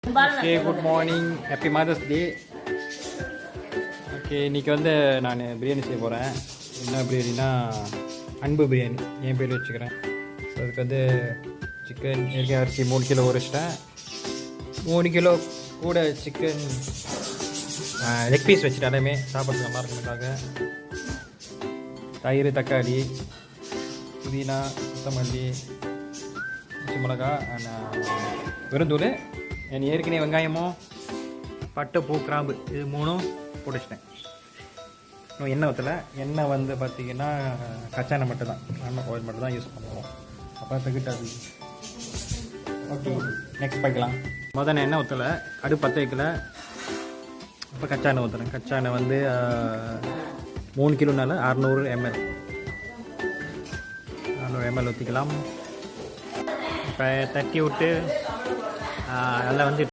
Okay, good morning, happy mother's day. Okay, இன்றைக்கி வந்து நான் பிரியாணி செய்ய போகிறேன். என்ன பிரியாணினா அன்பு பிரியாணி, என் பேர் வச்சுக்கிறேன். ஸோ அதுக்கு வந்து சிக்கன் ஏற்கனவே அரிசி 3 கிலோ உரைச்சிட்டேன். 3 கிலோ கூட சிக்கன் லெக் பீஸ் வச்சுட்டு எல்லாமே சாப்பிட்றது நல்லா இருக்குதுக்காக தயிர், தக்காளி, புதினா, கொத்தமல்லி, பச்சை மிளகா, வெறுந்தூள், என் ஏற்கனவே வெங்காயமும் பட்டை, பூ, கிராம்பு இது 3 போட்டு வச்சிட்டேன். இன்னும் எண்ணெய் ஊற்றலை. எண்ணெய் வந்து பார்த்திங்கன்னா கச்சா எண்ணெய் மட்டும் தான், நார்மல் ஆயில் மட்டும் தான் யூஸ் பண்ணுவோம். அப்போ தகிட்டாது. ஓகே, நெக்ஸ்ட் பார்க்கலாம். முதல்ல எண்ணெய் ஊற்றலை, அடுப்பு பற்ற வைக்கல. அப்போ கச்சா எண்ணெய் ஊற்றுறேன். கச்சா எண்ணெய் வந்து 3 கிலோனால 600 ml ஊற்றிக்கலாம். இப்போ தட்டி விட்டு நல்லா வந்து